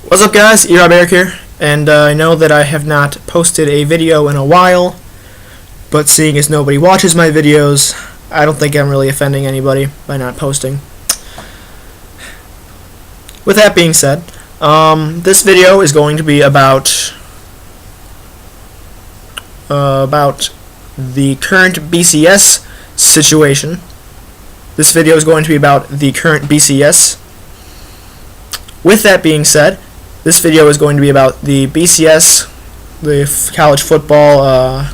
What's up, guys? Erob Eric here, and I know that I have not posted a video in a while, but seeing as nobody watches my videos, I don't think I'm really offending anybody by not posting. With that being said, this video is going to be about the current BCS situation. This video is going to be about the current BCS. With that being said, this video is going to be about the BCS, the college football,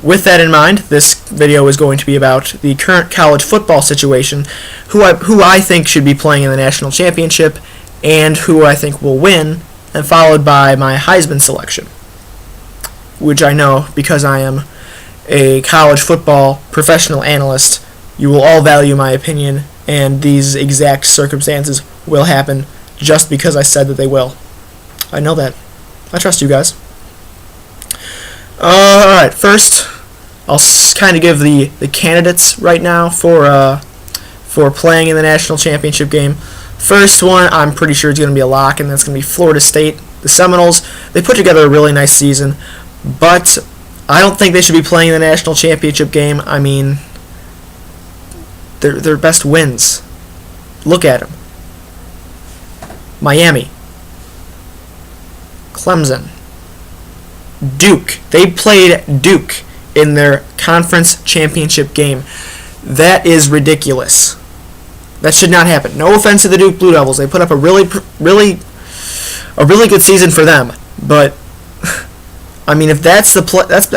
With that in mind, this video is going to be about the current college football situation, who I think should be playing in the national championship, and who I think will win, and followed by my Heisman selection, which I know, because I am a college football professional analyst, you will all value my opinion, and these exact circumstances will happen just because I said that they will. I know that. I trust you guys. Alright, first, I'll kind of give the candidates right now for playing in the national championship game. First one, I'm pretty sure it's going to be a lock, and that's going to be Florida State. The Seminoles, they put together a really nice season, but I don't think they should be playing in the national championship game. I mean, their best wins. Look at them. Miami. Clemson. Duke. They played Duke in their conference championship game. That is ridiculous. That should not happen. No offense to the Duke Blue Devils. They put up a really good season for them. But I mean, if that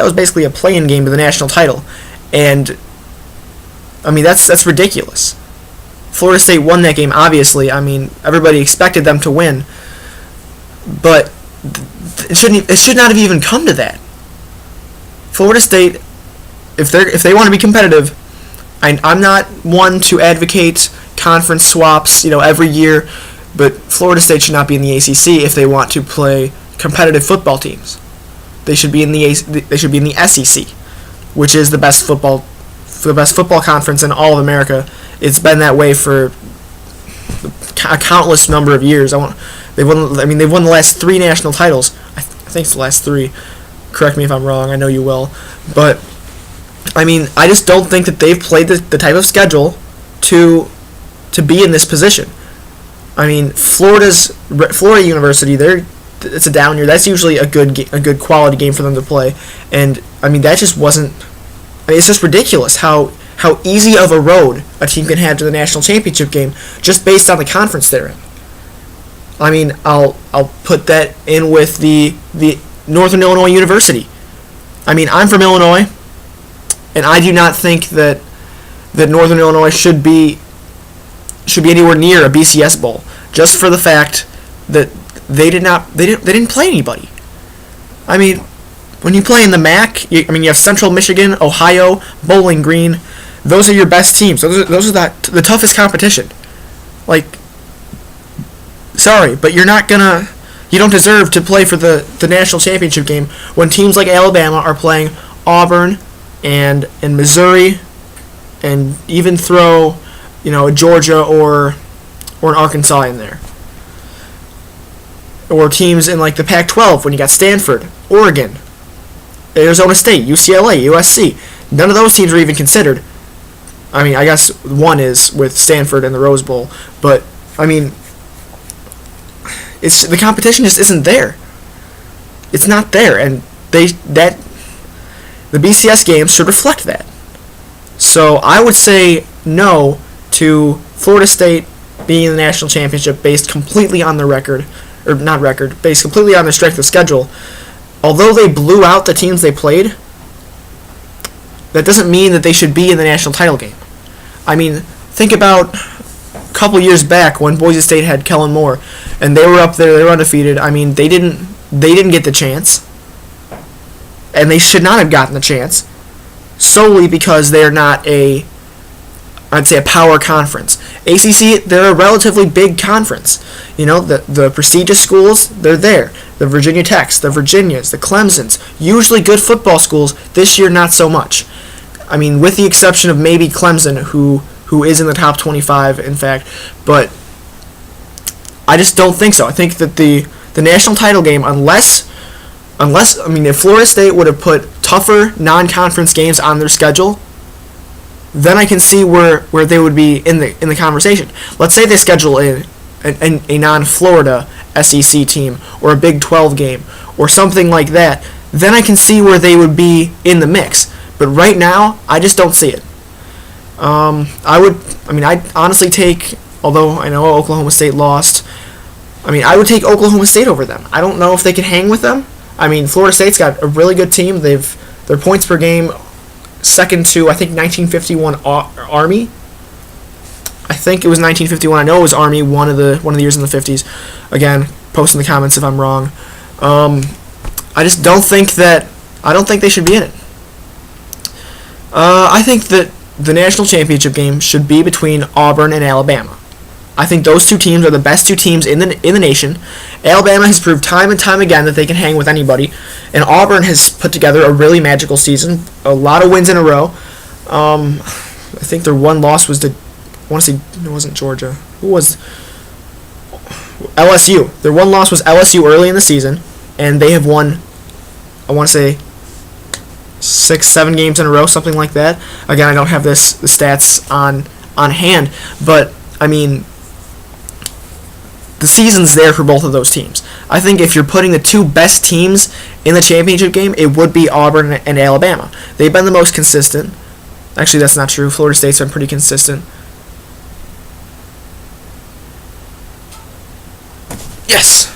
was basically a play-in game to the national title, and I mean that's ridiculous. Florida State won that game, obviously. I mean, everybody expected them to win, but it should not have even come to that. Florida State, if they want to be competitive, I'm not one to advocate conference swaps, every year, but Florida State should not be in the ACC if they want to play competitive football teams. They should be in the SEC, which is the best football conference in all of America. It's been that way for a countless number of years. They've won the last 3 national titles. I think it's the last 3. Correct me if I'm wrong. I know you will, but I mean, I just don't think that they've played the type of schedule to be in this position. I mean, Florida University, it's a down year. That's usually a good quality game for them to play, and I mean that just wasn't. I mean, it's just ridiculous how easy of a road a team can have to the national championship game just based on the conference they're in. I mean, I'll put that in with the Northern Illinois University. I mean, I'm from Illinois, and I do not think that Northern Illinois should be anywhere near a BCS bowl, just for the fact that they didn't play anybody. I mean, when you play in the MAC, you have Central Michigan, Ohio, Bowling Green. Those are your best teams. Those are the toughest competition. Like, sorry, but you don't deserve to play for the national championship game when teams like Alabama are playing Auburn and Missouri, and even throw, Georgia or an Arkansas in there. Or teams in like the Pac-12 when you got Stanford, Oregon, Arizona State, UCLA, USC. None of those teams are even considered. I mean, I guess one is with Stanford and the Rose Bowl, but I mean, the competition just isn't there. It's not there, and the BCS games should reflect that. So I would say no to Florida State being in the national championship based completely on the based completely on their strength of schedule. Although they blew out the teams they played, that doesn't mean that they should be in the national title game. I mean, think about a couple years back when Boise State had Kellen Moore, and they were up there, they were undefeated. I mean, they didn't get the chance, and they should not have gotten the chance, solely because they're not a power conference. ACC, they're a relatively big conference. The prestigious schools, they're there. The Virginia Techs, the Virginias, the Clemsons, usually good football schools. This year, not so much. I mean, with the exception of maybe Clemson, who who is in the top 25, in fact. But I just don't think so. I think that the national title game, unless I mean, if Florida State would have put tougher non-conference games on their schedule, then I can see where they would be in the conversation. Let's say they schedule a non-Florida SEC team or a Big 12 game or something like that. Then I can see where they would be in the mix. But right now, I just don't see it. I'd honestly take, although I know Oklahoma State lost, I would take Oklahoma State over them. I don't know if they can hang with them. I mean, Florida State's got a really good team. Their points per game second to, I think, 1951 Army. I think it was 1951. I know it was Army one of the years in the 50s. Again, post in the comments if I'm wrong. I just don't think they should be in it. I think that the national championship game should be between Auburn and Alabama. I think those two teams are the best two teams in the nation. Alabama has proved time and time again that they can hang with anybody, and Auburn has put together a really magical season, a lot of wins in a row. I think their one loss was it wasn't Georgia. Who was LSU? Their one loss was LSU early in the season, and they have won, I want to say, 6-7 games in a row, something like that. Again, I don't have the stats on hand, but I mean, the season's there for both of those teams. I think if you're putting the two best teams in the championship game, it would be Auburn and Alabama. They've been the most consistent. Actually, that's not true. Florida State's been pretty consistent. Yes!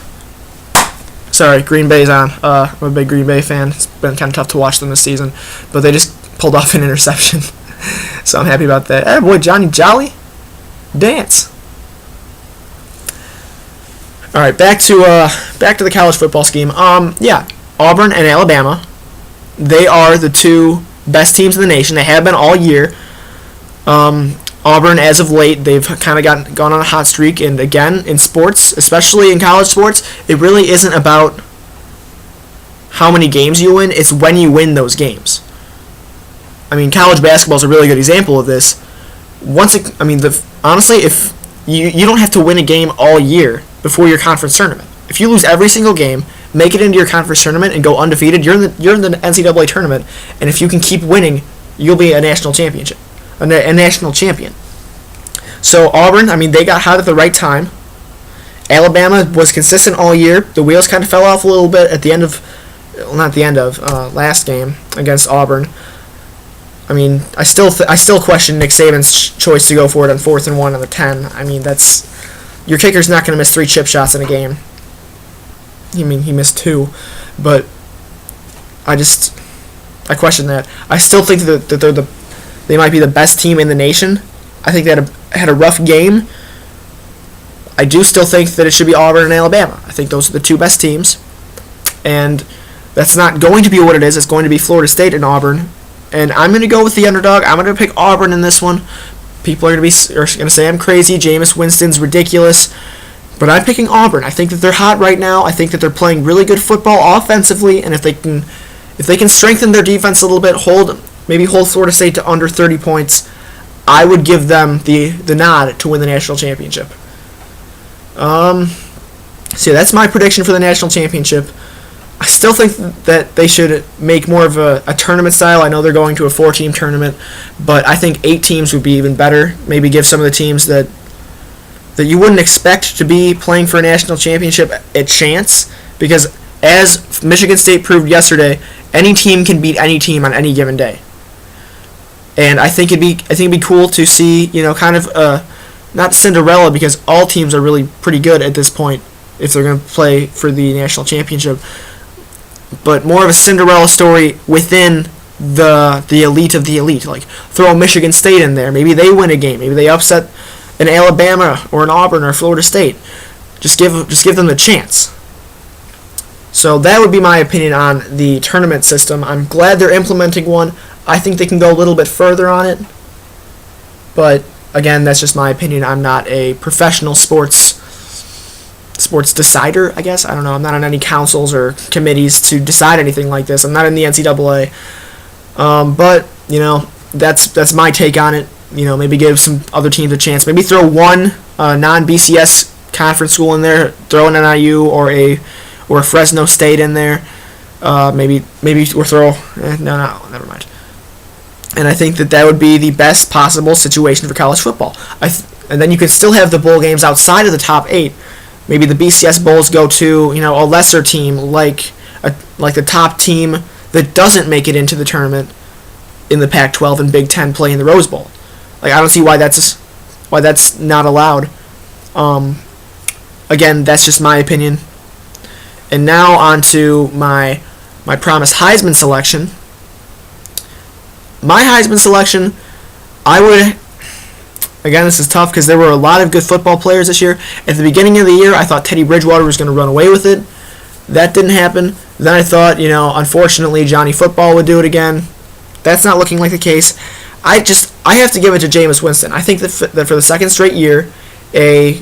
Sorry, Green Bay's on. I'm a big Green Bay fan. It's been kind of tough to watch them this season, but they just pulled off an interception, so I'm happy about that. Hey, boy, Johnny Jolly, dance. All right, back to the college football scheme. Yeah, Auburn and Alabama, they are the two best teams in the nation. They have been all year. Auburn, as of late, they've kind of gone on a hot streak. And again, in sports, especially in college sports, it really isn't about how many games you win. It's when you win those games. I mean, college basketball is a really good example of this. Honestly, if you don't have to win a game all year before your conference tournament. If you lose every single game, make it into your conference tournament, and go undefeated, you're in the NCAA tournament. And if you can keep winning, you'll be a national championship. A national champion. So Auburn, they got hot at the right time. Alabama was consistent all year. The wheels kind of fell off a little bit at the end of, last game against Auburn. I still question Nick Saban's choice to go for it on 4th and 1 on the 10. Your kicker's not going to miss 3 chip shots in a game. He missed 2, but I question that. I still think that they might be the best team in the nation. I think they had a rough game. I do still think that it should be Auburn and Alabama. I think those are the two best teams. And that's not going to be what it is. It's going to be Florida State and Auburn. And I'm going to go with the underdog. I'm going to pick Auburn in this one. People are going to say I'm crazy. Jameis Winston's ridiculous. But I'm picking Auburn. I think that they're hot right now. I think that they're playing really good football offensively. And if they can strengthen their defense a little bit, hold Florida State to under 30 points, I would give them the nod to win the national championship. So that's my prediction for the national championship. I still think that they should make more of a tournament style. I know they're going to a 4-team tournament, but I think 8 teams would be even better. Maybe give some of the teams that you wouldn't expect to be playing for a national championship a chance, because as Michigan State proved yesterday, any team can beat any team on any given day. And I think it'd be cool to see, kind of not Cinderella, because all teams are really pretty good at this point if they're going to play for the national championship, but more of a Cinderella story within the elite of the elite. Like, throw Michigan State in there. Maybe they win a game. Maybe they upset an Alabama or an Auburn or Florida State. Just give them the chance. So that would be my opinion on the tournament system. I'm glad they're implementing one. I think they can go a little bit further on it. But again, that's just my opinion. I'm not a professional sports decider, I guess. I don't know. I'm not on any councils or committees to decide anything like this. I'm not in the NCAA. But, that's my take on it. maybe give some other teams a chance. Maybe throw one non-BCS conference school in there. Throw an NIU or a Fresno State in there. Maybe or throw. No, never mind. And I think that would be the best possible situation for college football. And then you could still have the bowl games outside of the top 8. Maybe the BCS bowls go to a lesser team like the top team that doesn't make it into the tournament in the Pac-12 and Big Ten play in the Rose Bowl. Like, I don't see why that's not allowed. Again, that's just my opinion. And now on to my promised Heisman selection. My Heisman selection, again, this is tough because there were a lot of good football players this year. At the beginning of the year, I thought Teddy Bridgewater was going to run away with it. That didn't happen. Then I thought, unfortunately, Johnny Football would do it again. That's not looking like the case. I have to give it to Jameis Winston. I think that for the second straight year, a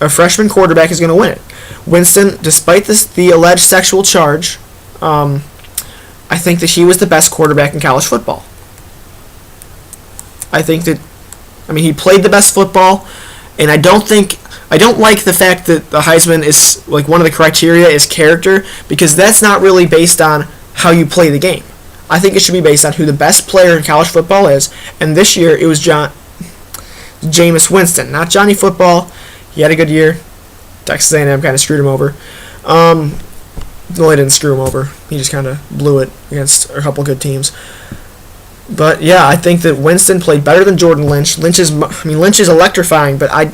freshman quarterback is going to win it. Winston, despite the alleged sexual charge, I think that he was the best quarterback in college football. I think that, he played the best football, and I don't like the fact that the Heisman is, like, one of the criteria is character, because that's not really based on how you play the game. I think it should be based on who the best player in college football is, and this year it was Jameis Winston, not Johnny Football. He had a good year. Texas A&M kind of screwed him over. No, he didn't screw him over. He just kind of blew it against a couple good teams. But yeah, I think that Winston played better than Jordan Lynch. Lynch is electrifying, but I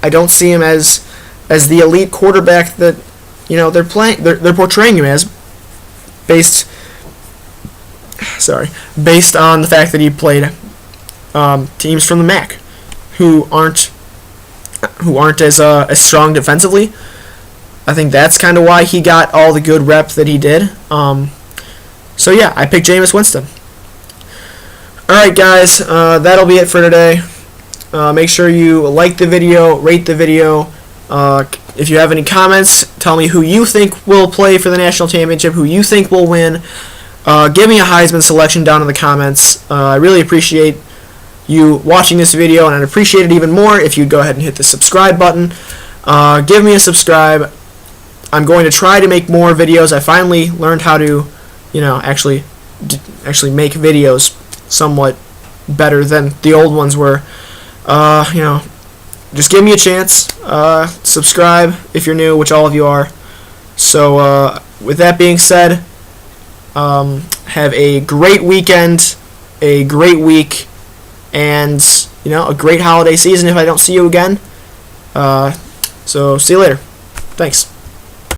don't see him as the elite quarterback that they're portraying him as, based on the fact that he played teams from the MAC who aren't as strong defensively. I think that's kind of why he got all the good rep that he did. So yeah, I picked Jameis Winston. Alright guys, that'll be it for today. Make sure you like the video, rate the video. If you have any comments, tell me who you think will play for the national championship, who you think will win. Give me a Heisman selection down in the comments. I really appreciate you watching this video, and I'd appreciate it even more if you'd go ahead and hit the subscribe button. Give me a subscribe. I'm going to try to make more videos. I finally learned how to, actually make videos somewhat better than the old ones were. Just give me a chance. Subscribe if you're new, which all of you are. So, with that being said, have a great weekend, a great week, and a great holiday season if I don't see you again. So see you later. Thanks.